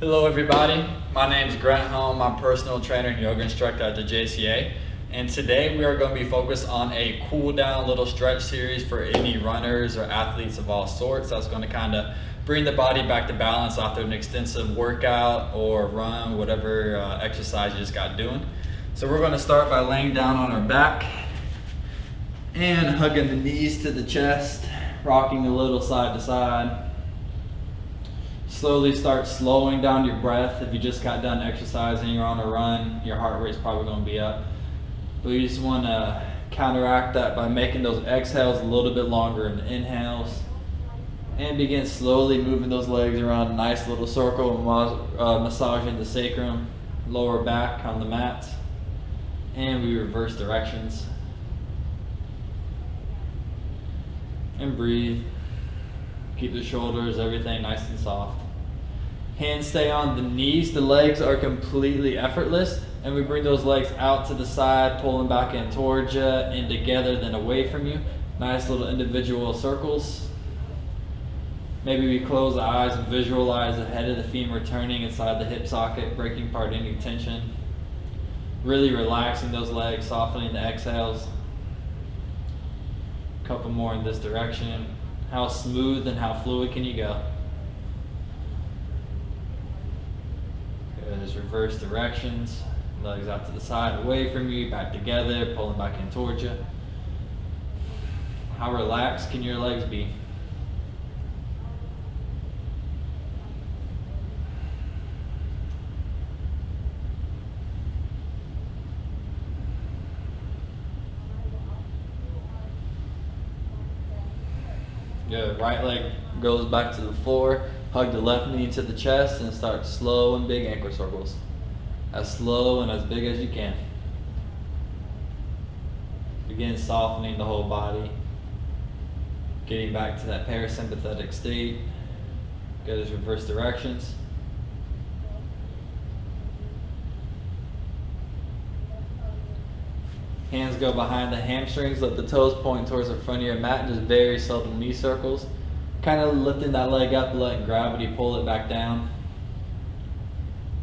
Hello everybody, my name is Grant Holm. I'm personal trainer and yoga instructor at the JCA. And today we are going to be focused on a cool down little stretch series for any runners or athletes of all sorts. That's going to kind of bring the body back to balance after an extensive workout or run, whatever exercise you just got doing. So we're going to start by laying down on our back and hugging the knees to the chest, rocking a little side to side. Slowly start slowing down your breath. If you just got done exercising, you're on a run, your heart rate's probably going to be up. But you just want to counteract that by making those exhales a little bit longer than inhales. And begin slowly moving those legs around a nice little circle, massaging the sacrum, lower back on the mat. And we reverse directions. And breathe. Keep the shoulders, everything nice and soft. Hands stay on the knees. The legs are completely effortless. And we bring those legs out to the side, pulling back in towards you, and together, then away from you. Nice little individual circles. Maybe we close the eyes and visualize the head of the femur turning inside the hip socket, breaking apart any tension. Really relaxing those legs, softening the exhales. A couple more in this direction. How smooth and how fluid can you go? Good. Just reverse directions. Legs out to the side, away from you, back together, pulling back in towards you. How relaxed can your legs be? Good. Right leg goes back to the floor. Hug the left knee to the chest and start slow and big ankle circles. As slow and as big as you can. Begin softening the whole body. Getting back to that parasympathetic state. Good as reverse directions. Hands go behind the hamstrings. Let the toes point towards the front of your mat. Just very subtle knee circles. Kind of lifting that leg up and letting gravity pull it back down.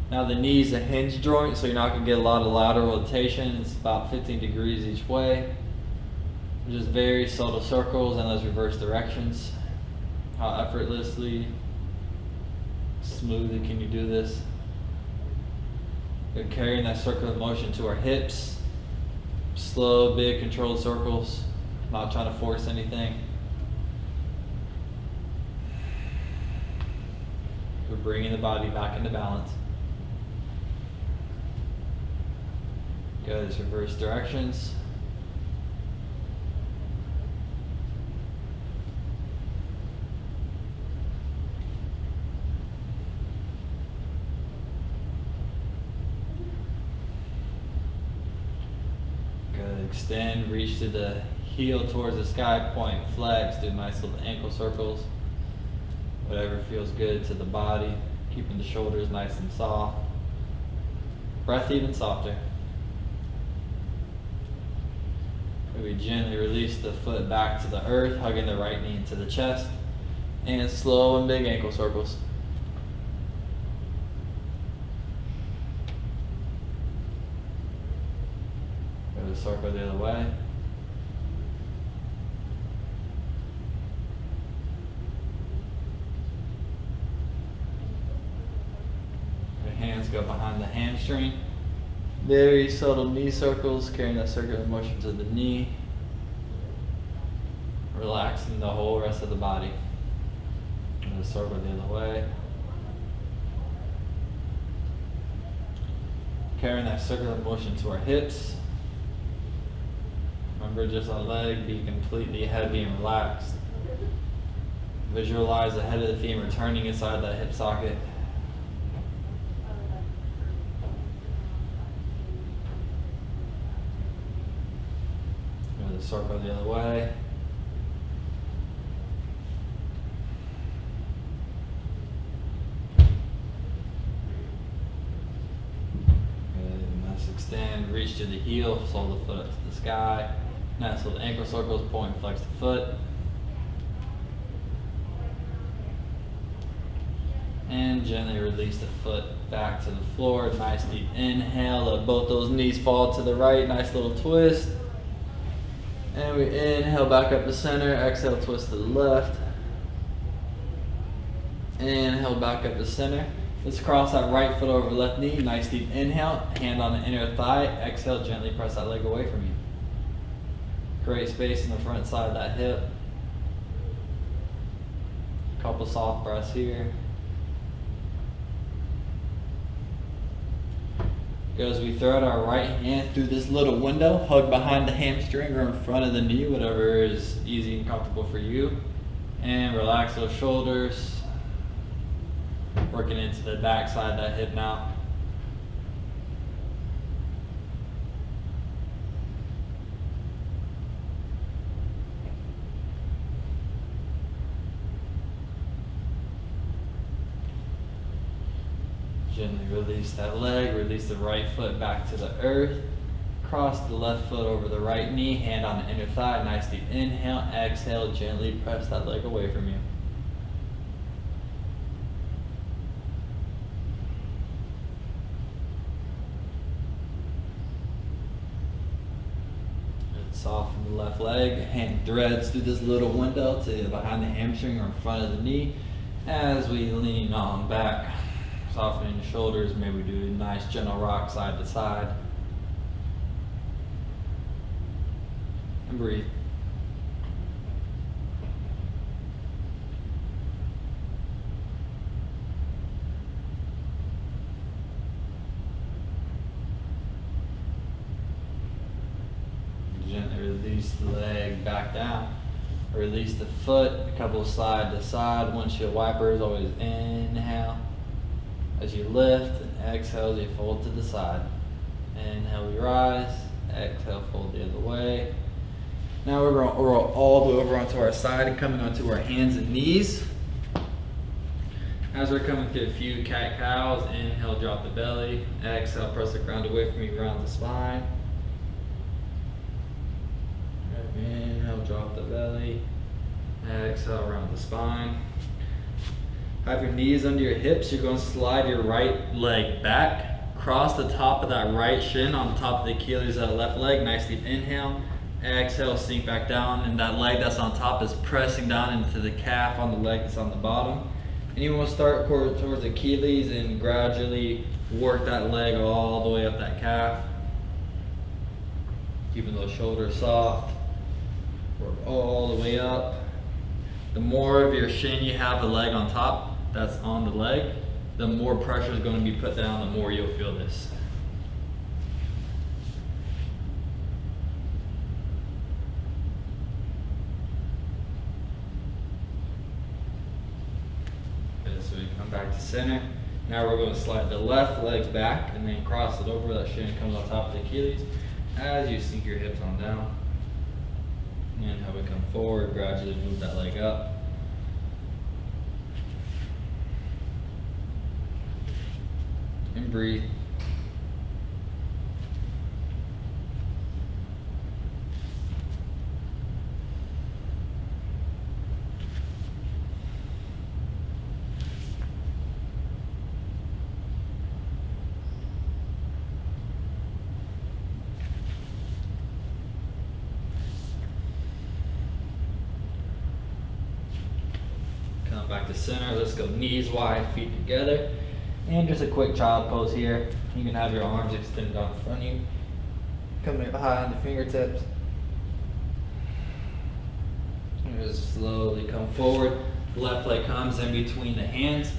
Now the knee is a hinge joint, so you're not going to get a lot of lateral rotation. It's about 15 degrees each way. Just very subtle circles and those reverse directions. How effortlessly, smoothly can you do this? We're carrying that circular motion to our hips. Slow, big, controlled circles. Not trying to force anything. We're bringing the body back into balance. Good, as reverse directions. Good, extend, reach to the heel towards the sky, point, flex, do nice little ankle circles. Whatever feels good to the body, keeping the shoulders nice and soft. Breath even softer. We gently release the foot back to the earth, hugging the right knee into the chest, and slow and big ankle circles. Go to circle the other way. Your hands go behind the hamstring. Very subtle knee circles, carrying that circular motion to the knee. Relaxing the whole rest of the body. And the circle the other way. Carrying that circular motion to our hips. Remember, just our leg be completely heavy and relaxed. Visualize the head of the femur turning inside that hip socket. Circle the other way. Good. Let's extend, reach to the heel, sole the foot up to the sky. Nice little ankle circles, point, flex the foot. And gently release the foot back to the floor. Nice deep inhale. Let both those knees fall to the right. Nice little twist. And we inhale back up to center. Exhale, twist to the left. Inhale back up to center. Let's cross that right foot over left knee. Nice deep inhale. Hand on the inner thigh. Exhale, gently press that leg away from you. Create space in the front side of that hip. Couple soft breaths here. As we throw out our right hand through this little window, hug behind the hamstring or in front of the knee, whatever is easy and comfortable for you. And relax those shoulders. Working into the back side of that hip now. Gently release that leg, release the right foot back to the earth. Cross the left foot over the right knee, hand on the inner thigh. Nice deep inhale, exhale, gently press that leg away from you. And soften the left leg, hand threads through this little window to behind the hamstring or in front of the knee as we lean on back. Softening the shoulders, maybe do a nice gentle rock side to side. And breathe. Gently release the leg back down. Release the foot, a couple side to side. Windshield wipers, always inhale. As you lift and exhale, as you fold to the side. Inhale, we rise. Exhale, fold the other way. Now we're going to roll all the way over onto our side and coming onto our hands and knees. As we're coming through a few cat-cows, inhale, drop the belly. Exhale, press the ground away from you, round the spine. Inhale, drop the belly. Exhale, round the spine. Have your knees under your hips. You're going to slide your right leg back. Cross the top of that right shin on the top of the Achilles of that left leg. Nice deep inhale. Exhale, sink back down. And that leg that's on top is pressing down into the calf on the leg that's on the bottom. And you want to start towards Achilles and gradually work that leg all the way up that calf. Keeping those shoulders soft. Work all the way up. The more of your shin you have the leg on top, that's on the leg, the more pressure is going to be put down, the more you'll feel this. Okay, so we come back to center. Now we're going to slide the left leg back and then cross it over. That shin comes on top of the Achilles. As you sink your hips on down. And how we come forward, gradually move that leg up. And breathe. Come back to center. Let's go knees wide, feet together. And just a quick child pose here. You can have your arms extended out in front of you. Coming behind the fingertips. And just slowly come forward. Left leg comes in between the hands.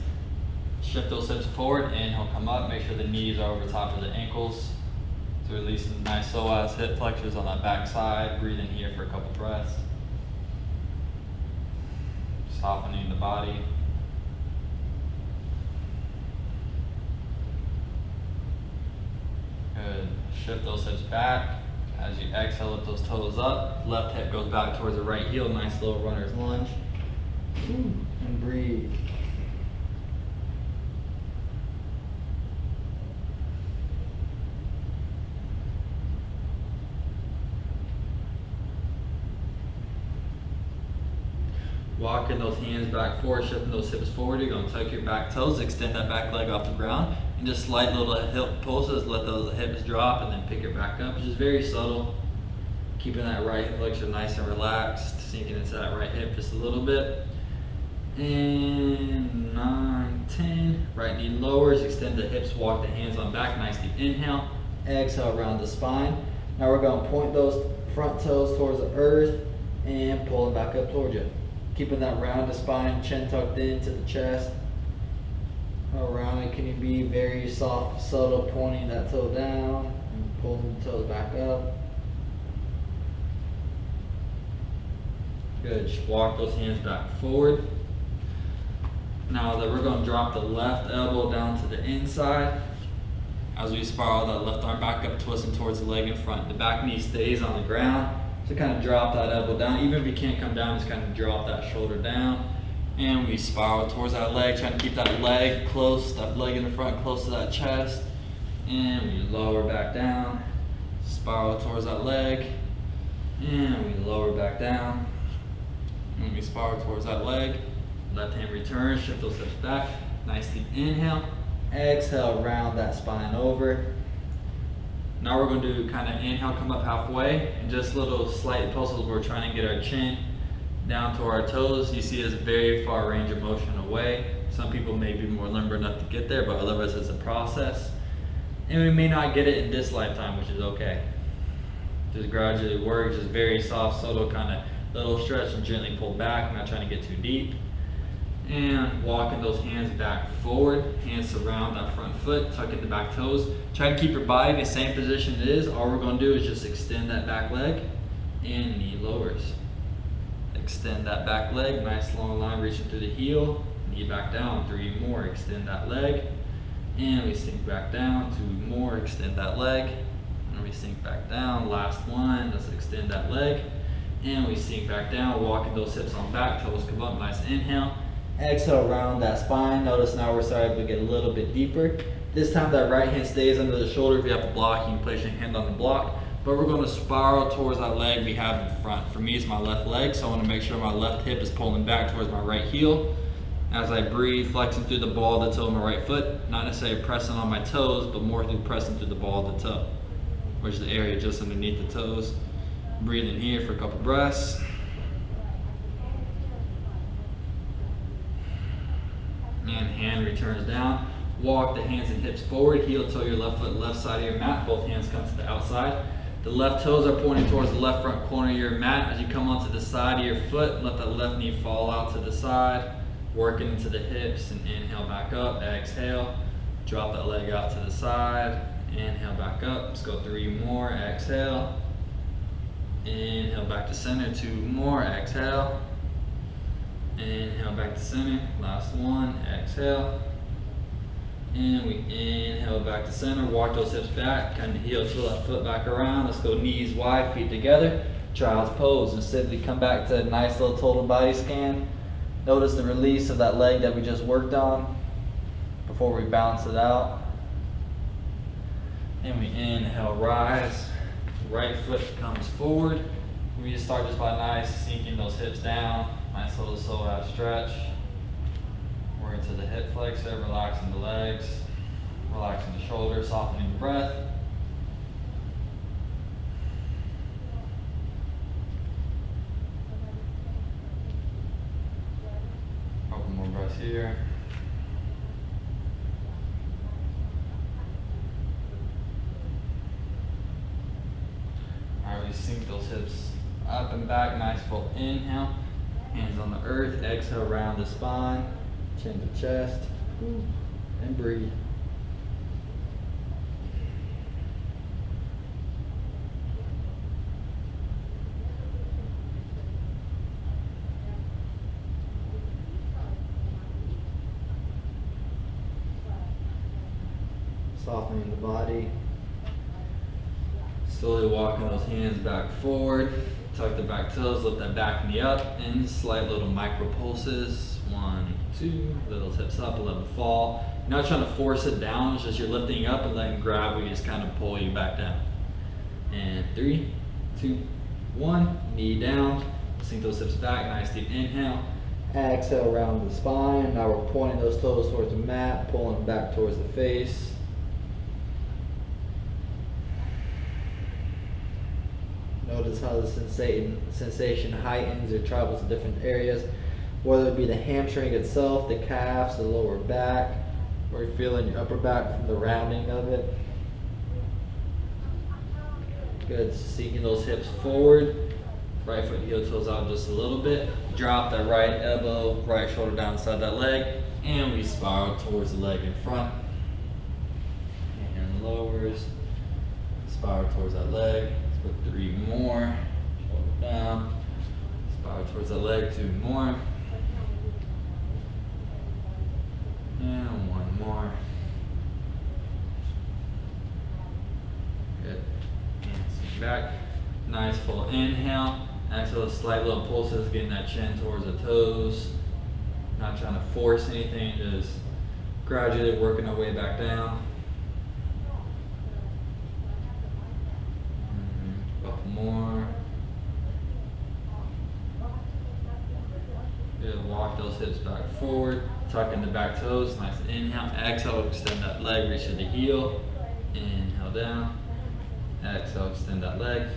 Shift those hips forward. Inhale, come up. Make sure the knees are over top of the ankles. So releasing nice psoas hip flexors on that back side. Breathe in here for a couple breaths. Softening the body. Good. Shift those hips back. As you exhale, lift those toes up. Left hip goes back towards the right heel. Nice little runner's lunge. And breathe. walking those hands back forward, shifting those hips forward. You're gonna tuck your back toes, extend that back leg off the ground, and just slight little hip pulses, let those hips drop, and then pick it back up. It's just very subtle. Keeping that right hip flexor nice and relaxed, sinking into that right hip just a little bit. And 9, 10. Right knee lowers, extend the hips, walk the hands on back, nice deep inhale. Exhale around the spine. Now we're going to point those front toes towards the earth and pull them back up towards you. Keeping that rounded spine, chin tucked into the chest. Around it, can you be very soft, subtle, pointing that toe down and pulling the toes back up. Good, just walk those hands back forward. Now that we're going to drop the left elbow down to the inside. As we spiral that left arm back up, twisting towards the leg in front. The back knee stays on the ground. So kind of drop that elbow down. Even if you can't come down, just kind of drop that shoulder down. And we spiral towards that leg, trying to keep that leg close, that leg in the front close to that chest. And we lower back down. Spiral towards that leg. And we lower back down. And we spiral towards that leg. Left hand return, shift those hips back. Nice deep inhale. Exhale, round that spine over. Now we're going to do kind of inhale, come up halfway, and just little slight pulses. We're trying to get our chin down to our toes. You see it's a very far range of motion away. Some people may be more limber enough to get there, but other of us it's a process. And we may not get it in this lifetime, which is okay. Just gradually work, just very soft, subtle kind of little stretch and gently pull back, not trying to get too deep. And walking those hands back forward, hands surround that front foot, tuck in the back toes. Try to keep your body in the same position it is. All we're going to do is just extend that back leg and knee lowers. Extend that back leg, nice long line reaching through the heel, knee back down, 3 more, extend that leg. And we sink back down, 2 more, extend that leg. And we sink back down, last one, let's extend that leg. And we sink back down, walking those hips on back, toes come up, nice inhale. Exhale, round that spine. Notice now we're starting to get a little bit deeper. This time that right hand stays under the shoulder. If you have a block, you can place your hand on the block. But we're going to spiral towards that leg we have in front. For me, it's my left leg, so I want to make sure my left hip is pulling back towards my right heel. As I breathe, flexing through the ball of the toe of my right foot. Not necessarily pressing on my toes, but more through pressing through the ball of the toe, which is the area just underneath the toes. Breathe in here for a couple breaths. And hand returns down. Walk the hands and hips forward, heel toe your left foot, left side of your mat. Both hands come to the outside. The left toes are pointing towards the left front corner of your mat. As you come onto the side of your foot, let that left knee fall out to the side. Working into the hips and inhale back up. Exhale. Drop that leg out to the side. Inhale back up. Let's go 3 more. Exhale. Inhale back to center. 2 more. Exhale. Inhale back to center. Last one. Exhale. And we inhale back to center. Walk those hips back. Kind of heel to that foot back around. Let's go knees wide, feet together. Child's pose. And simply come back to a nice little total body scan. Notice the release of that leg that we just worked on before we balance it out. And we inhale, rise. Right foot comes forward. We just start just by nice sinking those hips down. Nice little slow out stretch. We're into the hip flexor, relaxing the legs, relaxing the shoulders, softening the breath. Couple more breaths here. Alright, we sink those hips up and back, nice full inhale. Hands on the earth, exhale, round the spine, chin to chest, and breathe. Softening the body. Slowly walking those hands back forward. Tuck the back toes, lift that back knee up, and slight little micro pulses. 1, 2, little hips up, let them fall. You're not trying to force it down, it's just you're lifting up and letting gravity just kind of pull you back down. And 3, 2, 1, knee down. Sink those hips back, nice deep inhale. Exhale, round the spine. Now we're pointing those toes towards the mat, pulling them back towards the face. Notice how the sensation heightens or travels to different areas, whether it be the hamstring itself, the calves, the lower back, or you're feeling your upper back from the rounding of it. Good, sinking those hips forward. Right foot heel toes out just a little bit. Drop that right elbow, right shoulder down inside that leg, and we spiral towards the leg in front. And lowers, spiral towards that leg. Let's put 3 more. Shoulder down, spiral towards that leg, 2 more. And 1 more. Good. And sink back. Nice full inhale. Exhale, slight little pulses, getting that chin towards the toes. Not trying to force anything, just gradually working our way back down. Couple more. Good, walk those hips back forward. Tuck in the back toes, nice inhale. Exhale, extend that leg, reach to the heel. Inhale down. Exhale, extend that leg.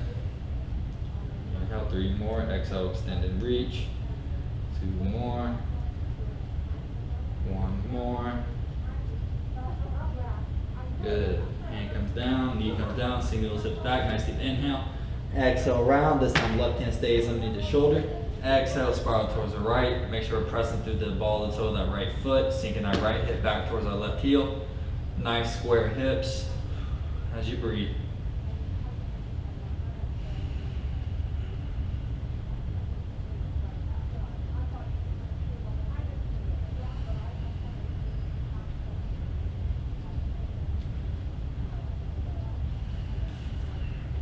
Inhale, 3 more. Exhale, extend and reach. 2 more. 1 more. Good. Hand comes down, knee comes down, sink those hips back. Nice deep inhale. Exhale, round. This time, left hand stays underneath the shoulder. Exhale, spiral towards the right. Make sure we're pressing through the ball of the toe of that right foot, sinking that right hip back towards our left heel. Nice square hips as you breathe.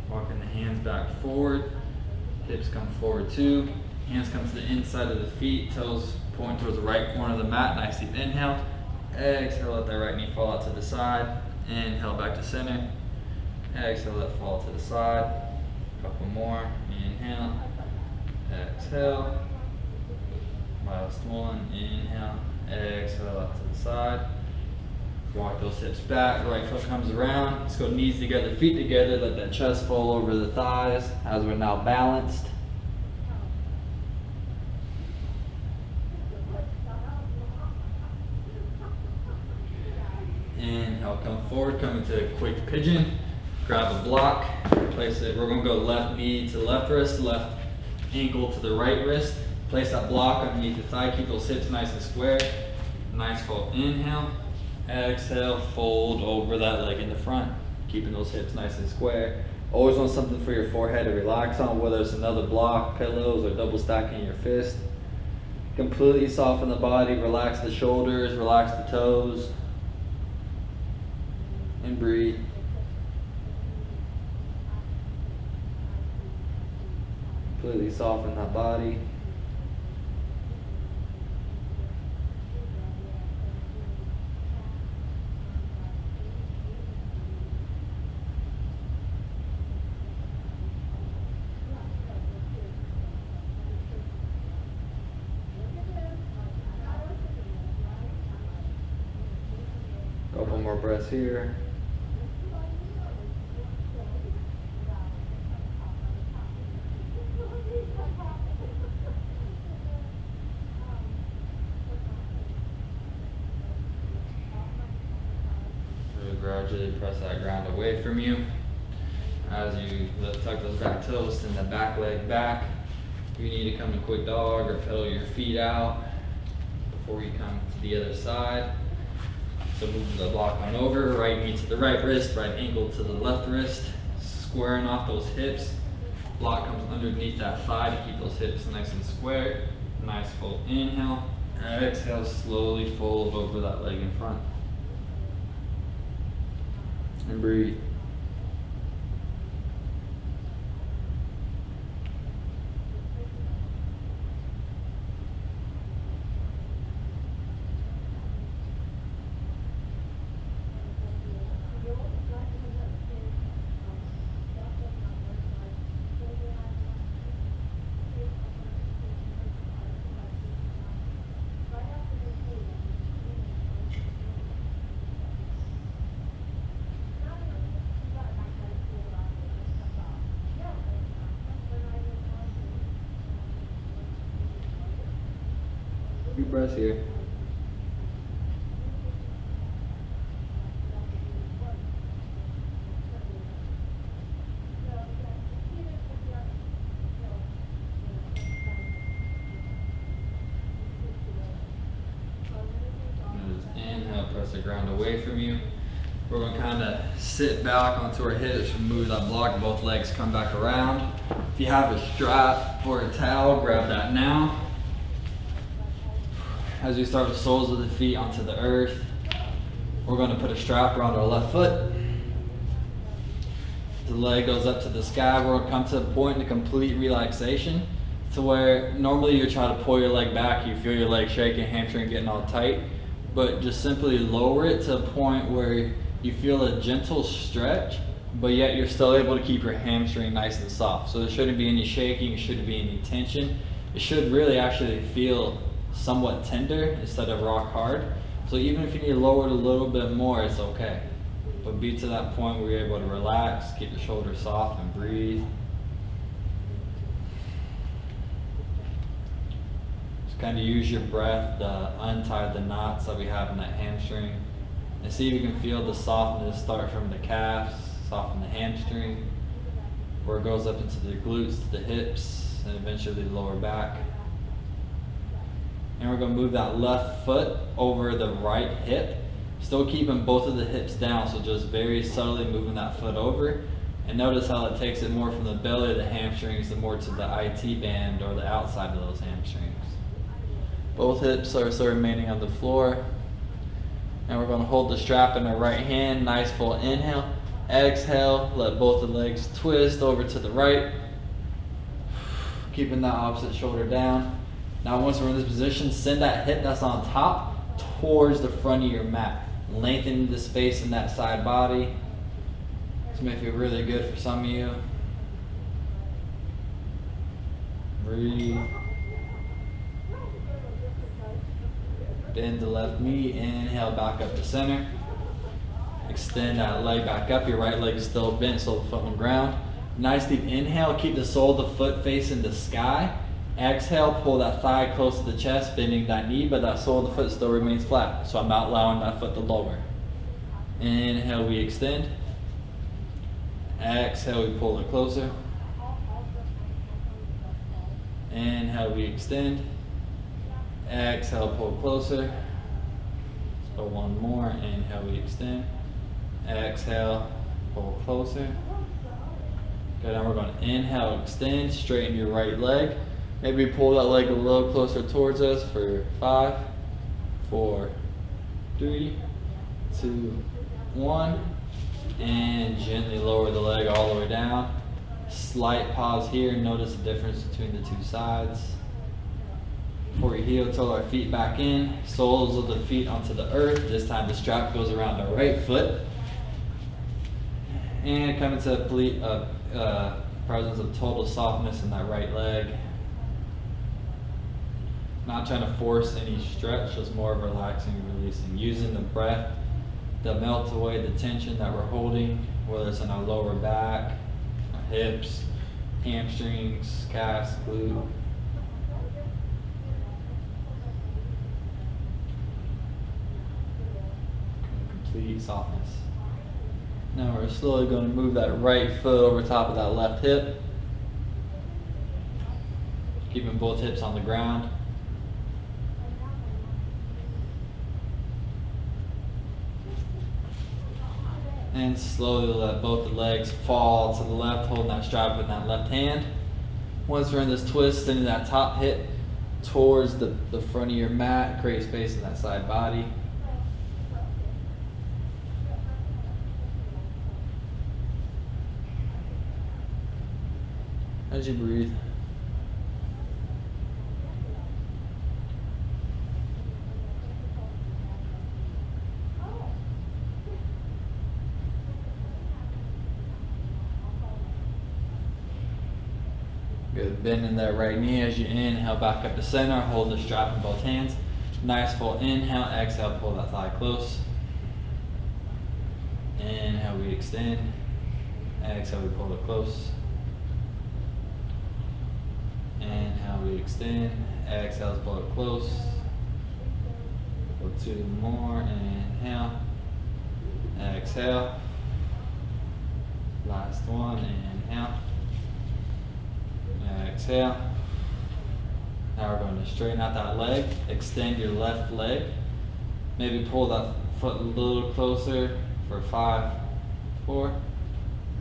Walking the hands back forward, hips come forward too. Hands come to the inside of the feet, toes point towards the right corner of the mat. Nice deep inhale. Exhale, let that right knee fall out to the side. Inhale back to center. Exhale, let it fall to the side. Couple more. Inhale. Exhale. Last one. Inhale. Exhale, out to the side. Walk those hips back, right foot comes around. Let's go knees together, feet together. Let that chest fall over the thighs as we're now balanced. Inhale, come forward, come into a quick pigeon. Grab a block, place it. We're gonna go left knee to left wrist, left ankle to the right wrist. Place that block underneath the thigh, keep those hips nice and square. Nice full inhale. Exhale, fold over that leg in the front, keeping those hips nice and square. Always want something for your forehead to relax on, whether it's another block, pillows, or double stacking your fist. Completely soften the body, relax the shoulders, relax the toes, and breathe. Completely soften that body. Couple more breaths here. Gradually press that ground away from you. As you tuck those back toes, send that back leg back. If you need to come to quick dog or pedal your feet out before you come to the other side. So move the block on over, right knee to the right wrist, right ankle to the left wrist, squaring off those hips. Block comes underneath that thigh to keep those hips nice and square. Nice full inhale. Exhale, slowly fold over that leg in front. And breathe. Few breaths here. Inhale, press the ground away from you. We're going to kind of sit back onto our hips, remove that block, both legs come back around. If you have a strap or a towel, grab that now. As we start with the soles of the feet onto the earth, we're going to put a strap around our left foot. The leg goes up to the sky. We're going to come to a point of complete relaxation to where normally you're trying to pull your leg back, you feel your leg shaking, hamstring getting all tight, but just simply lower it to a point where you feel a gentle stretch, but yet you're still able to keep your hamstring nice and soft. So there shouldn't be any shaking, shouldn't be any tension. It should really actually feel somewhat tender instead of rock hard. So even if you need to lower it a little bit more, it's okay. But be to that point where you're able to relax, keep the shoulders soft and breathe. Just kind of use your breath to untie the knots that we have in that hamstring. And see if you can feel the softness start from the calves, soften the hamstring, where it goes up into the glutes, to the hips, and eventually the lower back. And we're going to move that left foot over the right hip, still keeping both of the hips down, so just very subtly moving that foot over. And notice how it takes it more from the belly of the hamstrings to more to the IT band or the outside of those hamstrings. Both hips are still remaining on the floor. And we're going to hold the strap in our right hand, nice full inhale. Exhale, let both the legs twist over to the right. Keeping that opposite shoulder down. Now once we're in this position, send that hip that's on top towards the front of your mat. Lengthen the space in that side body. This may feel really good for some of you. Breathe. Bend the left knee, inhale back up to center. Extend that leg back up, your right leg is still bent, so the foot on the ground. Nice deep inhale, keep the sole of the foot facing the sky. Exhale, pull that thigh close to the chest, bending that knee, but that sole of the foot still remains flat, so I'm not allowing that foot to lower. Inhale, we extend. Exhale, we pull it closer. Inhale, we extend. Exhale, pull closer. So one more. Inhale, we extend. Exhale, pull closer. Good, now we're going to inhale, extend, straighten your right leg. Maybe pull that leg a little closer towards us for 5, 4, 3, 2, 1. And gently lower the leg all the way down. Slight pause here. Notice the difference between the two sides. Before we heel, toe our feet back in. Soles of the feet onto the earth. This time the strap goes around our right foot. And come into complete presence of total softness in that right leg. Not trying to force any stretch, just more of relaxing and releasing. Using the breath to melt away the tension that we're holding, whether it's in our lower back, our hips, hamstrings, calves, glute. Complete softness. Now we're slowly going to move that right foot over top of that left hip. Keeping both hips on the ground. And slowly let both the legs fall to the left, holding that strap in that left hand. Once we're in this twist, sending that top hip towards the front of your mat, create space in that side body. As you breathe. Good, bending that right knee as you inhale back up to center, hold the strap in both hands. Nice full inhale, exhale, pull that thigh close. Inhale, we extend. Exhale, we pull it close. Inhale, we extend. Exhale, pull it close. Go 2 more, inhale, exhale. Last one, inhale, exhale. Now we're going to straighten out that leg, extend your left leg. Maybe pull that foot a little closer for 5, 4,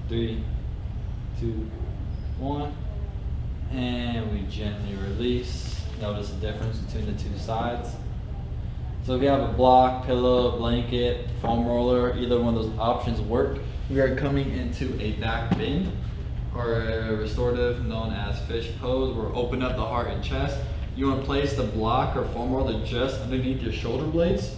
3, 2, 1. And we gently release. Notice the difference between the two sides. So if you have a block, pillow, blanket, foam roller, either one of those options work. We are coming into a back bend, or a restorative known as fish pose. We're opening up the heart and chest. You want to place the block or foam roller just underneath your shoulder blades.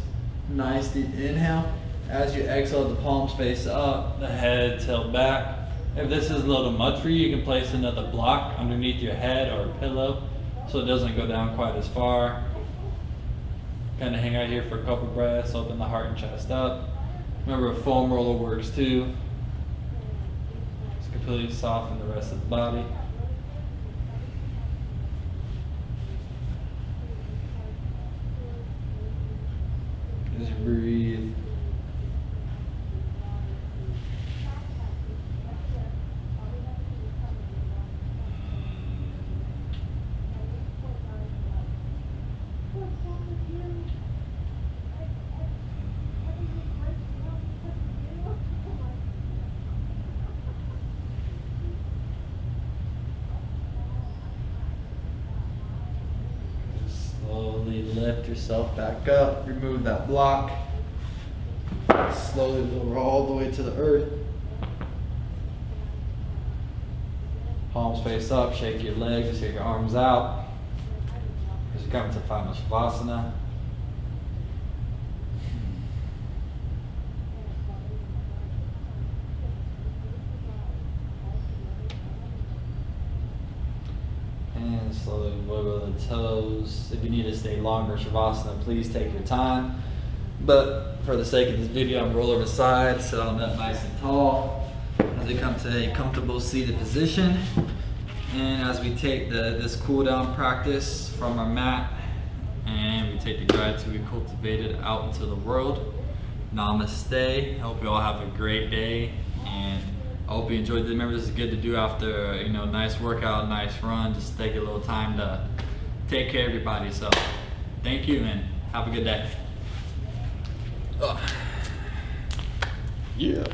Nice deep inhale. As you exhale, the palms face up, the head tilt back. If this is a little much for you, you can place another block underneath your head or a pillow so it doesn't go down quite as far. Kind of hang out here for a couple breaths, open the heart and chest up. Remember, a foam roller works too. Just completely soften the rest of the body. As you breathe. Slowly lift yourself back up, remove that block. Slowly lower all the way to the earth. Palms face up, shake your legs, shake your arms out. As you come into Final Shavasana. And slowly wiggle the toes. If you need to stay longer Shavasana, please take your time. But for the sake of this video, I'm roll over the side, sit on up nice and tall. As we come to a comfortable seated position. And as we take this cool down practice from our mat, and we take the gratitude we cultivated out into the world. Namaste. I hope you all have a great day, and I hope you enjoyed it. Remember, this is good to do after nice workout, nice run. Just take a little time to take care of your body. So thank you, and have a good day. Yeah.